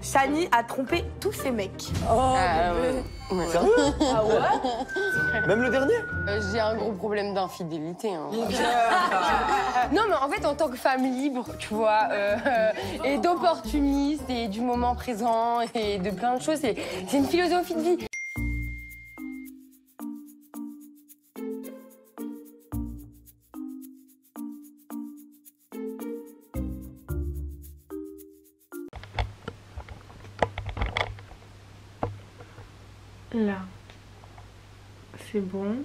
Shani a trompé tous ses mecs. Oh, ouais. Sérieux? Ah ouais? Même le dernier? J'ai un gros problème d'infidélité. Hein. Non, mais en fait, en tant que femme libre, tu vois, et d'opportuniste, et du moment présent, et de plein de choses, c'est une philosophie de vie. Là, c'est bon.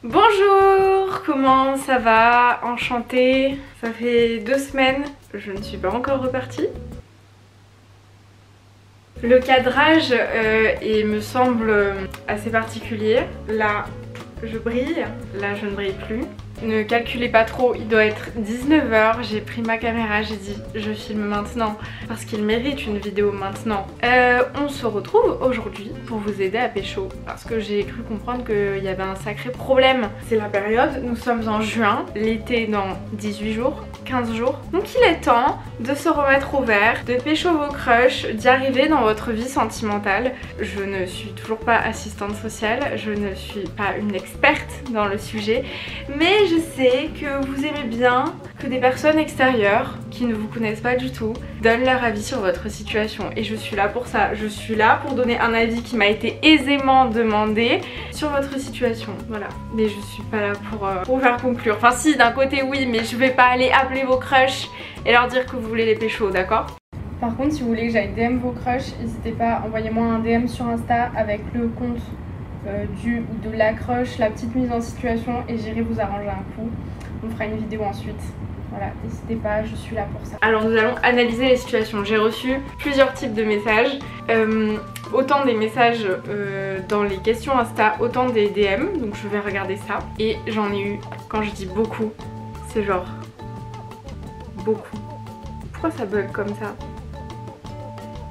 Bonjour, comment ça va? Enchantée. Ça fait 2 semaines, je ne suis pas encore repartie. Le cadrage me semble assez particulier. Là, je brille, là je ne brille plus. Ne calculez pas trop, il doit être 19 h, j'ai pris ma caméra, j'ai dit je filme maintenant parce qu'il mérite une vidéo maintenant. On se retrouve aujourd'hui pour vous aider à pécho parce que j'ai cru comprendre qu'il y avait un sacré problème. C'est la période, nous sommes en juin, l'été dans 18 jours, 15 jours. Donc il est temps de se remettre au vert, de pécho vos crushs, d'y arriver dans votre vie sentimentale. Je ne suis toujours pas assistante sociale, je ne suis pas une experte dans le sujet, mais je sais que vous aimez bien que des personnes extérieures qui ne vous connaissent pas du tout donnent leur avis sur votre situation et je suis là pour ça. Je suis là pour donner un avis qui m'a été aisément demandé sur votre situation, voilà. Mais je suis pas là pour vous faire conclure. Enfin si, d'un côté oui, mais je vais pas aller appeler vos crushs et leur dire que vous voulez les pécho, d'accord? Par contre, si vous voulez que j'aille DM vos crushs, n'hésitez pas, envoyez-moi un DM sur Insta avec le compte du ou de la crush, la petite mise en situation et j'irai vous arranger un coup. On fera une vidéo ensuite. Voilà, n'hésitez pas, je suis là pour ça. Alors nous allons analyser les situations. J'ai reçu plusieurs types de messages. Autant des messages dans les questions Insta, autant des DM. Donc je vais regarder ça. Et j'en ai eu, quand je dis beaucoup, c'est genre beaucoup. Pourquoi ça bug comme ça?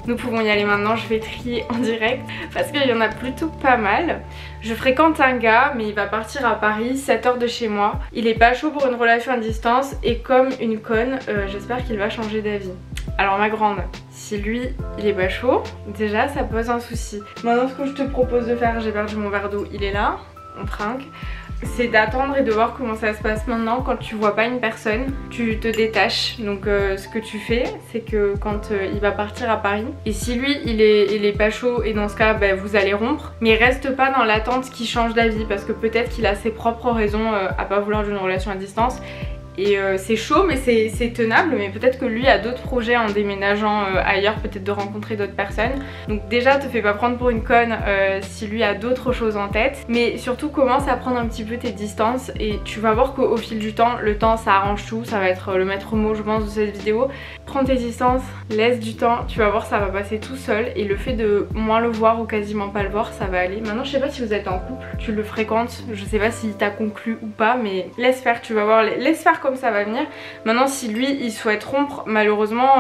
Nous pouvons y aller maintenant, je vais trier en direct parce qu'il y en a plutôt pas mal. Je fréquente un gars mais il va partir à Paris, 7 h de chez moi. Il est pas chaud pour une relation à distance et comme une conne, j'espère qu'il va changer d'avis. Alors ma grande, si lui il est pas chaud, déjà ça pose un souci. Maintenant ce que je te propose de faire, j'ai perdu mon verre d'eau, il est là, on trinque. C'est d'attendre et de voir comment ça se passe maintenant. Quand tu vois pas une personne, tu te détaches. Donc ce que tu fais, c'est que quand il va partir à Paris, et si lui il est pas chaud et dans ce cas bah, vous allez rompre, mais reste pas dans l'attente qu'il change d'avis parce que peut-être qu'il a ses propres raisons à pas vouloir d'une relation à distance. Et c'est chaud mais c'est tenable, mais peut-être que lui a d'autres projets en déménageant ailleurs, peut-être de rencontrer d'autres personnes. Donc déjà te fais pas prendre pour une conne si lui a d'autres choses en tête, mais surtout commence à prendre un petit peu tes distances et tu vas voir qu'au fil du temps, le temps ça arrange tout, ça va être le maître mot je pense de cette vidéo. Prends tes distances, laisse du temps, tu vas voir ça va passer tout seul et le fait de moins le voir ou quasiment pas le voir ça va aller. Maintenant je sais pas si vous êtes en couple, tu le fréquentes, je sais pas s'il t'a conclu ou pas, mais laisse faire, tu vas voir, laisse faire comme ça va venir. Maintenant si lui il souhaite rompre, malheureusement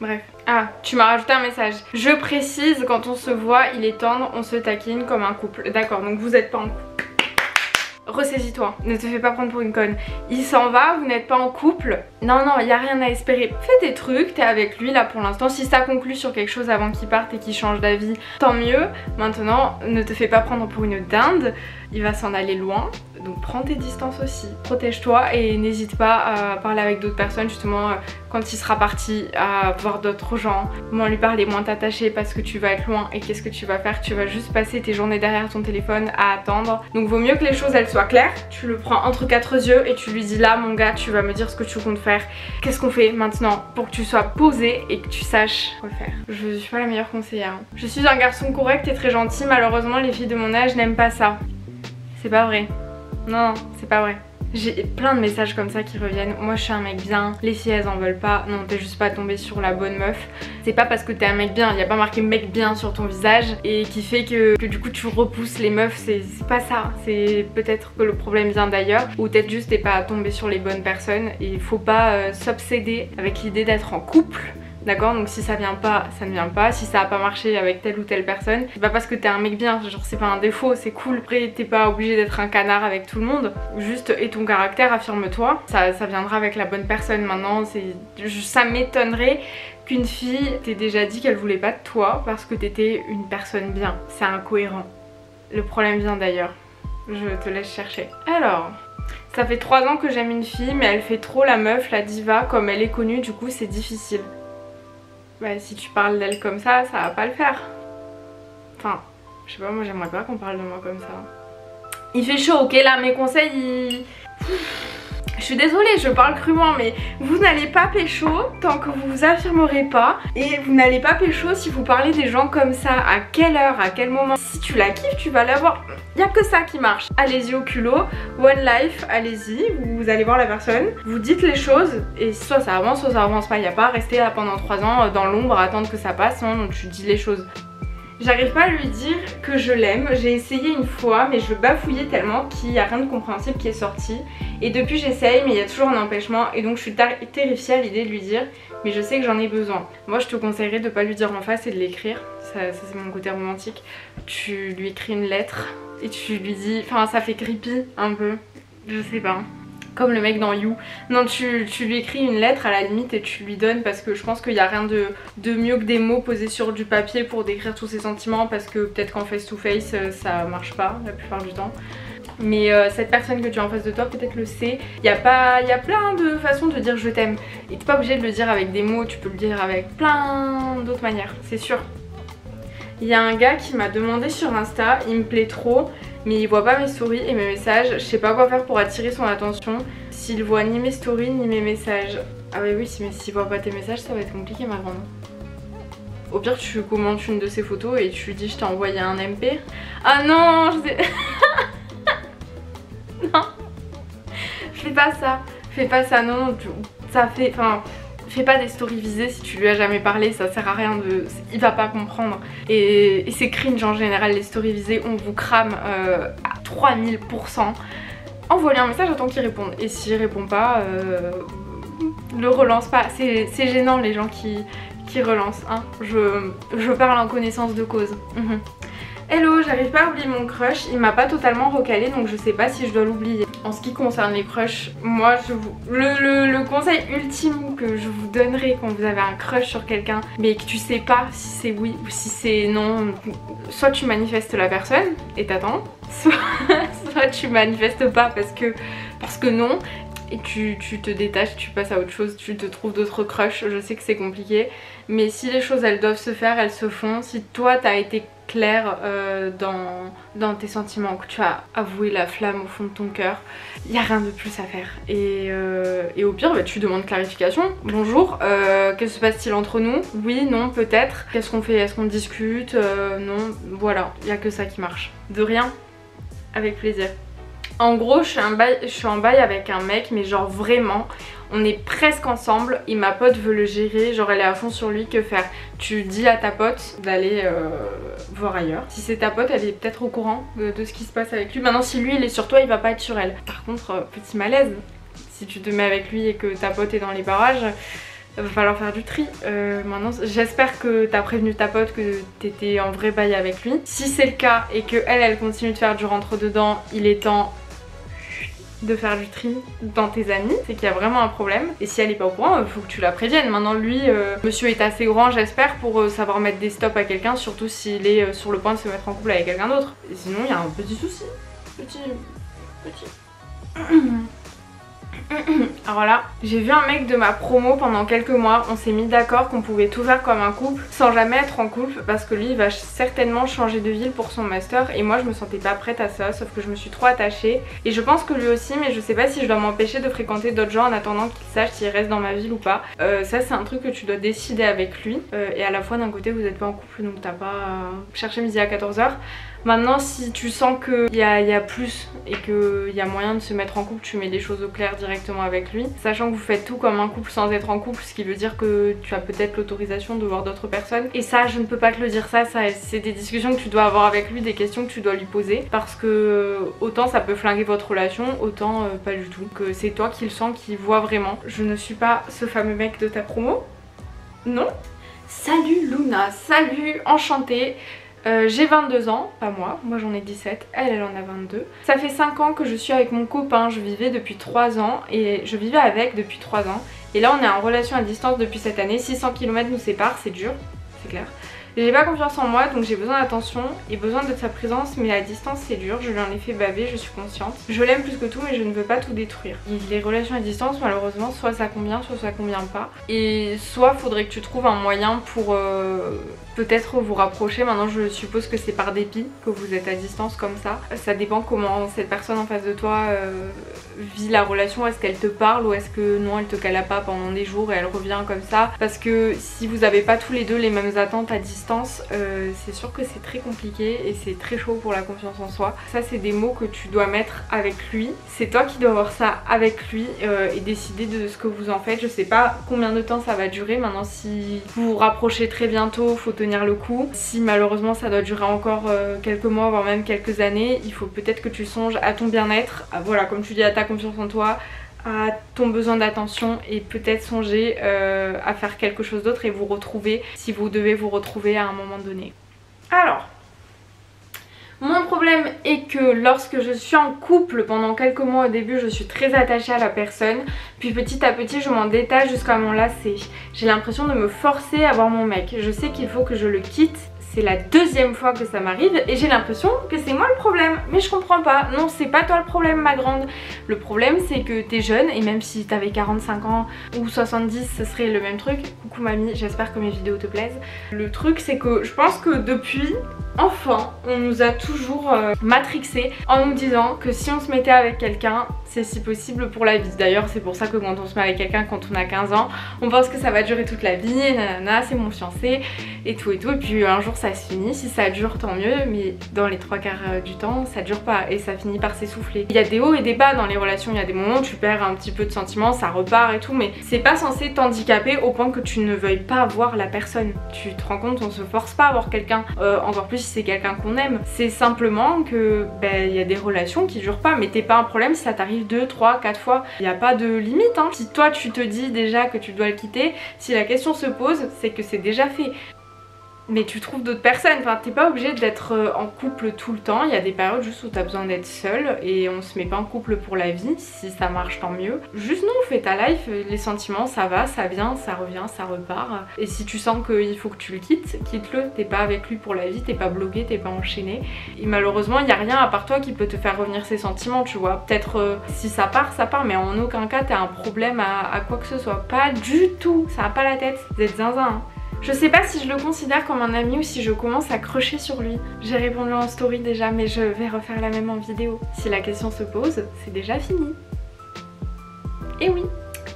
bref. Ah, tu m'as rajouté un message. Je précise, quand on se voit, il est tendre, on se taquine comme un couple. D'accord, donc vous êtes pas en couple. Ressaisis-toi, ne te fais pas prendre pour une conne. Il s'en va, vous n'êtes pas en couple. Non, non, il n'y a rien à espérer. Fais tes trucs, t'es avec lui là pour l'instant. Si ça conclut sur quelque chose avant qu'il parte et qu'il change d'avis, tant mieux. Maintenant, ne te fais pas prendre pour une dinde. Il va s'en aller loin. Donc prends tes distances aussi. Protège-toi et n'hésite pas à parler avec d'autres personnes justement quand il sera parti, à voir d'autres gens. Moins lui parler, moins t'attacher parce que tu vas être loin et qu'est-ce que tu vas faire? Tu vas juste passer tes journées derrière ton téléphone à attendre. Donc vaut mieux que les choses elles soient claires. Tu le prends entre 4 yeux et tu lui dis là mon gars tu vas me dire ce que tu comptes faire. Qu'est-ce qu'on fait maintenant pour que tu sois posé et que tu saches quoi faire. Je suis pas la meilleure conseillère. Je suis un garçon correct et très gentil. Malheureusement les filles de mon âge n'aiment pas ça. C'est pas vrai. Non, c'est pas vrai. J'ai plein de messages comme ça qui reviennent. Moi je suis un mec bien, les filles elles en veulent pas. Non, t'es juste pas tombé sur la bonne meuf. C'est pas parce que t'es un mec bien, il y a pas marqué mec bien sur ton visage et qui fait que du coup tu repousses les meufs. C'est pas ça. C'est peut-être que le problème vient d'ailleurs ou peut-être juste t'es pas tombé sur les bonnes personnes. Et il faut pas s'obséder avec l'idée d'être en couple D'accord, donc si ça vient pas, ça ne vient pas. Si ça a pas marché avec telle ou telle personne, c'est pas parce que t'es un mec bien, genre c'est pas un défaut, c'est cool. Après t'es pas obligé d'être un canard avec tout le monde. Juste aie ton caractère, affirme-toi. Ça viendra avec la bonne personne. Maintenant, ça m'étonnerait qu'une fille t'ait déjà dit qu'elle voulait pas de toi parce que t'étais une personne bien. C'est incohérent. Le problème vient d'ailleurs. Je te laisse chercher. Alors, ça fait 3 ans que j'aime une fille, mais elle fait trop la meuf, la diva, comme elle est connue, du coup c'est difficile. Bah si tu parles d'elle comme ça va pas le faire. Enfin, je sais pas, moi j'aimerais pas qu'on parle de moi comme ça. Il fait chaud, ok, là mes conseils, Je suis désolée, je parle crûment, mais vous n'allez pas pécho tant que vous vous affirmerez pas. Et vous n'allez pas pécho si vous parlez des gens comme ça. À quelle heure, à quel moment. Si tu la kiffes, tu vas l'avoir. Il n'y a que ça qui marche. Allez-y au culot, one life, allez-y, vous allez voir la personne, vous dites les choses et soit ça avance pas. Il n'y a pas à rester là pendant 3 ans dans l'ombre, attendre que ça passe, non, donc tu dis les choses. J'arrive pas à lui dire que je l'aime, j'ai essayé une fois mais je bafouillais tellement qu'il n'y a rien de compréhensible qui est sorti. Et depuis j'essaye mais il y a toujours un empêchement et donc je suis terrifiée à l'idée de lui dire mais je sais que j'en ai besoin. Moi je te conseillerais de pas lui dire en face et de l'écrire, ça c'est mon côté romantique. Tu lui écris une lettre et tu lui dis, enfin ça fait creepy un peu, je sais pas. Comme le mec dans You. Non, tu lui écris une lettre à la limite et tu lui donnes parce que je pense qu'il n'y a rien de mieux que des mots posés sur du papier pour décrire tous ses sentiments parce que peut-être qu'en face to face ça marche pas la plupart du temps. Mais cette personne que tu as en face de toi peut-être le sait. Il y a plein de façons de dire je t'aime. Et t'es pas obligé de le dire avec des mots, tu peux le dire avec plein d'autres manières, c'est sûr. Il y a un gars qui m'a demandé sur Insta, il me plaît trop. Mais il voit pas mes stories et mes messages, je sais pas quoi faire pour attirer son attention. S'il voit ni mes stories ni mes messages. Ah oui mais s'il voit pas tes messages ça va être compliqué ma grande. Au pire tu commentes une de ses photos et tu lui dis je t'ai envoyé un MP. Ah non je sais... Non. Fais pas ça, non, ça fait... Enfin... Fais pas des stories visées si tu lui as jamais parlé, ça sert à rien de... Il va pas comprendre. Et c'est cringe en général les stories visées, on vous crame à 3000%. Envoie-lui un message, attends qu'il réponde. Et s'il répond pas, le relance pas. C'est gênant les gens qui relancent, hein. Je parle en connaissance de cause. Hello, j'arrive pas à oublier mon crush, il m'a pas totalement recalé donc je sais pas si je dois l'oublier. En ce qui concerne les crushs, moi le conseil ultime que je vous donnerai quand vous avez un crush sur quelqu'un mais que tu sais pas si c'est oui ou si c'est non, soit tu manifestes la personne et t'attends, soit tu manifestes pas parce que non. Et tu te détaches, tu passes à autre chose, tu te trouves d'autres crushs, je sais que c'est compliqué. Mais si les choses elles doivent se faire, elles se font. Si toi t'as été clair dans tes sentiments, que tu as avoué la flamme au fond de ton cœur, il n'y a rien de plus à faire. Et au pire, bah, tu demandes clarification. Bonjour, que se passe-t-il entre nous? Oui, non, peut-être. Qu'est-ce qu'on fait? Est-ce qu'on discute? Non, voilà, il n'y a que ça qui marche. De rien, avec plaisir. En gros, je suis en bail avec un mec, mais genre vraiment, on est presque ensemble et ma pote veut le gérer, genre elle est à fond sur lui, que faire? Tu dis à ta pote d'aller voir ailleurs. Si c'est ta pote, elle est peut-être au courant de ce qui se passe avec lui. Maintenant, si lui il est sur toi, il va pas être sur elle. Par contre, petit malaise, si tu te mets avec lui et que ta pote est dans les barrages, va falloir faire du tri. Maintenant, j'espère que t'as prévenu ta pote que t'étais en vrai bail avec lui. Si c'est le cas et que elle continue de faire du rentre-dedans, il est temps de faire du tri dans tes amis, c'est qu'il y a vraiment un problème. Et si elle est pas au courant, il faut que tu la préviennes. Maintenant lui, monsieur est assez grand j'espère pour savoir mettre des stops à quelqu'un, surtout s'il est sur le point de se mettre en couple avec quelqu'un d'autre. Et sinon il y a un petit souci. Petit. Alors là, j'ai vu un mec de ma promo pendant quelques mois, on s'est mis d'accord qu'on pouvait tout faire comme un couple sans jamais être en couple parce que lui il va certainement changer de ville pour son master et moi je me sentais pas prête à ça, sauf que je me suis trop attachée et je pense que lui aussi, mais je sais pas si je dois m'empêcher de fréquenter d'autres gens en attendant qu'il sache s'il reste dans ma ville ou pas. Ça c'est un truc que tu dois décider avec lui et à la fois d'un côté vous êtes pas en couple donc t'as pas cherché midi à 14 h. Maintenant si tu sens qu'il y a plus et qu'il y a moyen de se mettre en couple, tu mets les choses au clair directement avec lui, sachant que vous faites tout comme un couple sans être en couple, ce qui veut dire que tu as peut-être l'autorisation de voir d'autres personnes. Et ça je ne peux pas te le dire, ça c'est des discussions que tu dois avoir avec lui, des questions que tu dois lui poser, parce que autant ça peut flinguer votre relation, autant pas du tout, que c'est toi qui le sens, qui voit vraiment. Je ne suis pas ce fameux mec de ta promo. Non. Salut Luna, salut, enchantée. J'ai 22 ans, pas moi j'en ai 17, elle en a 22. Ça fait 5 ans que je suis avec mon copain, je vivais depuis 3 ans et je vivais avec depuis 3 ans. Et là on est en relation à distance depuis cette année, 600 km nous séparent, c'est dur, c'est clair. J'ai pas confiance en moi donc j'ai besoin d'attention et besoin de sa présence, mais à distance c'est dur, je lui en ai fait baver, je suis consciente. Je l'aime plus que tout mais je ne veux pas tout détruire. Et les relations à distance malheureusement soit ça convient pas. Et soit faudrait que tu trouves un moyen pour peut-être vous rapprocher. Maintenant je suppose que c'est par dépit que vous êtes à distance comme ça. Ça dépend comment cette personne en face de toi vit la relation, est-ce qu'elle te parle ou est-ce que non elle te cala pas pendant des jours et elle revient comme ça. Parce que si vous n'avez pas tous les deux les mêmes attentes à distance, c'est sûr que c'est très compliqué et c'est très chaud pour la confiance en soi. Ça c'est des mots que tu dois mettre avec lui. C'est toi qui dois voir ça avec lui et décider de ce que vous en faites. Je sais pas combien de temps ça va durer. Maintenant si vous vous rapprochez très bientôt, faut tenir le coup. Si malheureusement ça doit durer encore quelques mois voire même quelques années, il faut peut-être que tu songes à ton bien-être, voilà comme tu dis, à ta confiance en toi, à ton besoin d'attention et peut-être songer à faire quelque chose d'autre et vous retrouver si vous devez vous retrouver à un moment donné. Alors, mon problème est que lorsque je suis en couple pendant quelques mois au début je suis très attachée à la personne, puis petit à petit je m'en détache jusqu'à m'en lasser. J'ai l'impression de me forcer à voir mon mec, je sais qu'il faut que je le quitte. C'est la deuxième fois que ça m'arrive et j'ai l'impression que c'est moi le problème. Mais je comprends pas. Non, c'est pas toi le problème ma grande. Le problème c'est que t'es jeune et même si t'avais 45 ans ou 70 ce serait le même truc. Coucou mamie, j'espère que mes vidéos te plaisent. Le truc c'est que je pense que depuis enfant on nous a toujours matrixé en nous disant que si on se mettait avec quelqu'un c'est si possible pour la vie. D'ailleurs c'est pour ça que quand on se met avec quelqu'un quand on a 15 ans on pense que ça va durer toute la vie, nanana, c'est mon fiancé et tout et puis un jour ça se finit, si ça dure tant mieux, mais dans les 3/4 du temps ça dure pas et ça finit par s'essouffler. Il y a des hauts et des bas dans les relations, il y a des moments où tu perds un petit peu de sentiments, ça repart et tout, mais c'est pas censé t'handicaper au point que tu ne veuilles pas voir la personne. Tu te rends compte, on se force pas à voir quelqu'un, encore plus si c'est quelqu'un qu'on aime. C'est simplement que il y a des relations qui durent pas, mais t'es pas un problème si ça t'arrive 2, 3, 4 fois. Il n'y a pas de limite hein. Si toi tu te dis déjà que tu dois le quitter, si la question se pose, c'est que c'est déjà fait. Mais tu trouves d'autres personnes, enfin t'es pas obligé d'être en couple tout le temps, il y a des périodes juste où t'as besoin d'être seule et on se met pas en couple pour la vie, si ça marche tant mieux. Juste non, fais ta life, les sentiments ça va, ça vient, ça revient, ça repart. Et si tu sens qu'il faut que tu le quittes, quitte-le, t'es pas avec lui pour la vie, t'es pas bloqué, t'es pas enchaîné. Et malheureusement il y a rien à part toi qui peut te faire revenir ces sentiments, tu vois. Peut-être si ça part, mais en aucun cas t'as un problème à quoi que ce soit. Pas du tout, ça a pas la tête, vous êtes zinzin hein. Je sais pas si je le considère comme un ami ou si je commence à crocher sur lui. J'ai répondu en story déjà mais je vais refaire la même en vidéo. Si la question se pose, c'est déjà fini. Et oui.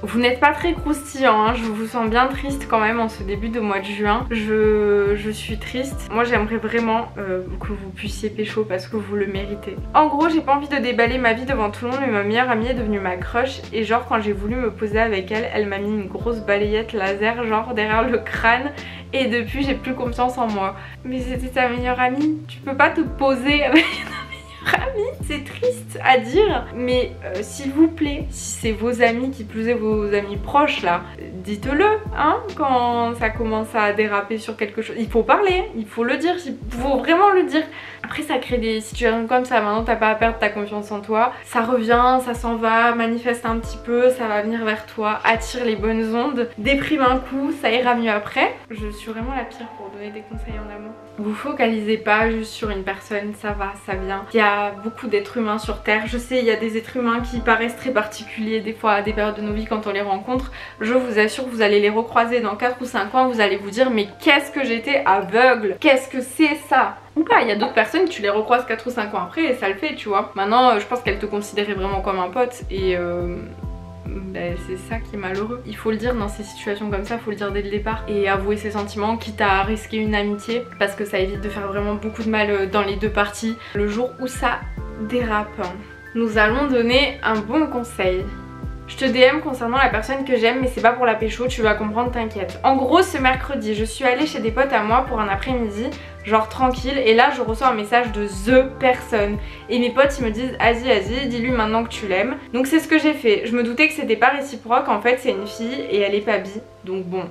Vous n'êtes pas très croustillant, hein. Je vous sens bien triste quand même en ce début de mois de juin. Je suis triste. Moi j'aimerais vraiment que vous puissiez pécho parce que vous le méritez. En gros j'ai pas envie de déballer ma vie devant tout le monde mais ma meilleure amie est devenue ma crush. Et genre quand j'ai voulu me poser avec elle, elle m'a mis une grosse balayette laser genre derrière le crâne. Et depuis j'ai plus confiance en moi. Mais c'était ta meilleure amie, tu peux pas te poser avec amis, c'est triste à dire mais s'il vous plaît, si c'est vos amis, qui plus est vos amis proches là, dites-le hein, quand ça commence à déraper sur quelque chose. Il faut parler, il faut le dire, il faut vraiment le dire. Après ça crée des situations comme ça, maintenant t'as pas à perdre ta confiance en toi, ça revient, ça s'en va, manifeste un petit peu, ça va venir vers toi, attire les bonnes ondes, déprime un coup, ça ira mieux après. Je suis vraiment la pire pour donner des conseils en amour. Vous focalisez pas juste sur une personne, ça va, ça vient. Il y a beaucoup d'êtres humains sur terre, je sais il y a des êtres humains qui paraissent très particuliers des fois à des périodes de nos vies quand on les rencontre. Je vous assure que vous allez les recroiser dans 4 ou 5 ans, vous allez vous dire mais qu'est-ce que j'étais aveugle, qu'est-ce que c'est ça? Ou pas, il y a d'autres personnes tu les recroises 4 ou 5 ans après et ça le fait tu vois. Maintenant je pense qu'elle te considérait vraiment comme un pote et c'est ça qui est malheureux. Il faut le dire dans ces situations comme ça, il faut le dire dès le départ et avouer ses sentiments quitte à risquer une amitié parce que ça évite de faire vraiment beaucoup de mal dans les deux parties. Le jour où ça dérape, nous allons donner un bon conseil. Je te DM concernant la personne que j'aime mais c'est pas pour la pécho, tu vas comprendre, t'inquiète. En gros ce mercredi je suis allée chez des potes à moi pour un après-midi genre tranquille et là je reçois un message de THE personne et mes potes ils me disent vas-y dis-lui maintenant que tu l'aimes. Donc c'est ce que j'ai fait, je me doutais que c'était pas réciproque, en fait c'est une fille et elle est pas bi donc bon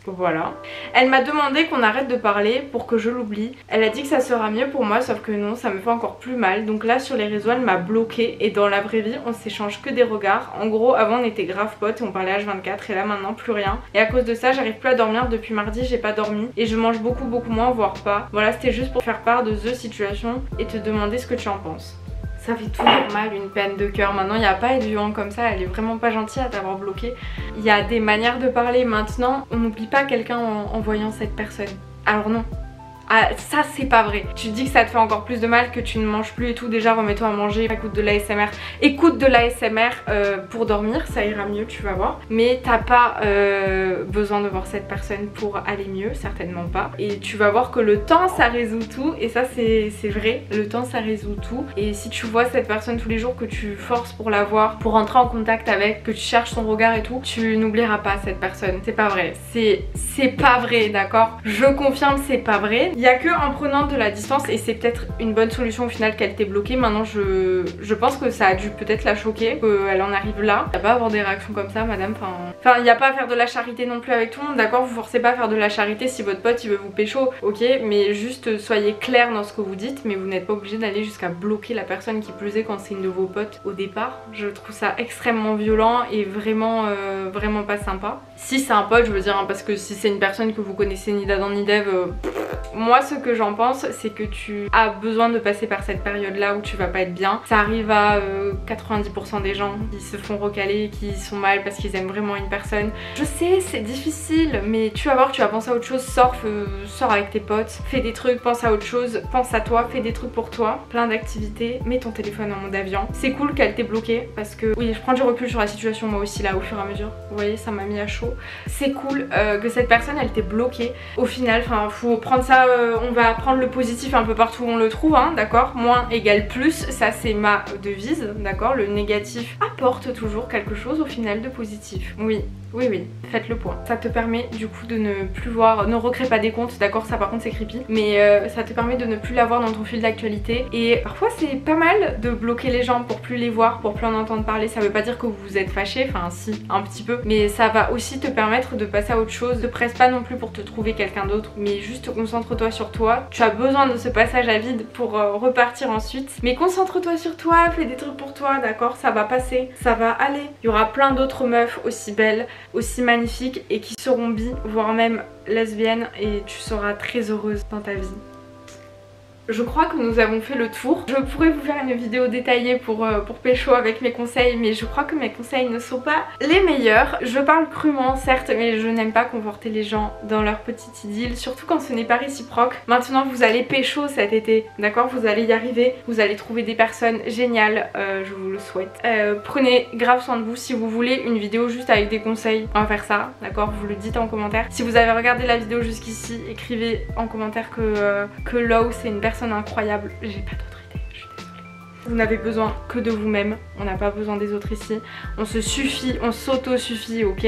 Voilà. Elle m'a demandé qu'on arrête de parler pour que je l'oublie. Elle a dit que ça sera mieux pour moi, sauf que non, ça me fait encore plus mal. Donc là sur les réseaux elle m'a bloquée et dans la vraie vie on s'échange que des regards. En gros avant on était grave potes et on parlait H24 et là maintenant plus rien. Et à cause de ça j'arrive plus à dormir depuis mardi, j'ai pas dormi et je mange beaucoup moins voire pas. Voilà, c'était juste pour faire part de the situation et te demander ce que tu en penses. Ça fait toujours mal, une peine de cœur. Maintenant il n'y a pas à être violent comme ça, elle est vraiment pas gentille à t'avoir bloqué. Il y a des manières de parler. Maintenant on n'oublie pas quelqu'un en voyant cette personne. Alors non. Ah, ça c'est pas vrai. Tu dis que ça te fait encore plus de mal, que tu ne manges plus et tout. Déjà remets-toi à manger, écoute de l'ASMR. Écoute de l'ASMR pour dormir, ça ira mieux, tu vas voir. Mais t'as pas besoin de voir cette personne pour aller mieux, certainement pas. Et tu vas voir que le temps ça résout tout. Et ça c'est vrai, le temps ça résout tout. Et si tu vois cette personne tous les jours, que tu forces pour la voir, pour entrer en contact avec, que tu cherches son regard et tout, tu n'oublieras pas cette personne. C'est pas vrai, c'est pas vrai, d'accord? Je confirme, c'est pas vrai. Il y a que en prenant de la distance et c'est peut-être une bonne solution au final qu'elle t'ait bloquée. Maintenant je pense que ça a dû peut-être la choquer, qu'elle en arrive là. Il n'y a pas à avoir des réactions comme ça madame, enfin il n'y a pas à faire de la charité non plus avec tout le monde, d'accord? Vous forcez pas à faire de la charité si votre pote il veut vous pécho, ok? Mais juste soyez clair dans ce que vous dites, mais vous n'êtes pas obligé d'aller jusqu'à bloquer la personne, qui plus est quand c'est une de vos potes au départ. Je trouve ça extrêmement violent et vraiment vraiment pas sympa. Si c'est un pote je veux dire, hein, parce que si c'est une personne que vous connaissez ni d'Adam ni d'Ève, moi ce que j'en pense c'est que tu as besoin de passer par cette période là où tu vas pas être bien. Ça arrive à 90% des gens qui se font recaler, qui sont mal parce qu'ils aiment vraiment une personne. Je sais c'est difficile mais tu vas voir, tu vas penser à autre chose. Sors avec tes potes, fais des trucs, pense à autre chose, pense à toi, fais des trucs pour toi, plein d'activités, mets ton téléphone en mode avion. C'est cool qu'elle t'ait bloqué parce que oui je prends du recul sur la situation moi aussi là au fur et à mesure. Vous voyez ça m'a mis à chaud. C'est cool que cette personne elle t'ait bloqué. Au final enfin faut prendre ça, on va prendre le positif un peu partout où on le trouve, hein, d'accord? Moins égale plus, ça c'est ma devise, d'accord? Le négatif apporte toujours quelque chose au final de positif. Oui, oui, oui, faites le point. Ça te permet du coup de ne plus voir, ne recrée pas des comptes, d'accord? Ça par contre c'est creepy, mais ça te permet de ne plus l'avoir dans ton fil d'actualité. Et parfois c'est pas mal de bloquer les gens pour plus les voir, pour plus en entendre parler. Ça veut pas dire que vous vous êtes fâché, enfin si, un petit peu, mais ça va aussi te permettre de passer à autre chose. Ne presse pas non plus pour te trouver quelqu'un d'autre, mais juste concentre-toi sur toi. Tu as besoin de ce passage à vide pour repartir ensuite, mais concentre-toi sur toi, fais des trucs pour toi, d'accord? Ça va passer, ça va aller. Il y aura plein d'autres meufs aussi belles, aussi magnifiques et qui seront bi, voire même lesbiennes, et tu seras très heureuse dans ta vie. Je crois que nous avons fait le tour. Je pourrais vous faire une vidéo détaillée pour pécho avec mes conseils, mais je crois que mes conseils ne sont pas les meilleurs. Je parle crûment certes, mais je n'aime pas conforter les gens dans leur petite idylle, surtout quand ce n'est pas réciproque. Maintenant vous allez pécho cet été, d'accord? Vous allez y arriver, vous allez trouver des personnes géniales, je vous le souhaite. Prenez grave soin de vous. Si vous voulez une vidéo juste avec des conseils, on va faire ça, d'accord? Vous le dites en commentaire. Si vous avez regardé la vidéo jusqu'ici, écrivez en commentaire que Lo c'est une personne incroyable. J'ai pas d'autre idée, je suis désolée. Vous n'avez besoin que de vous-même, on n'a pas besoin des autres ici. On se suffit, on s'auto-suffit, ok?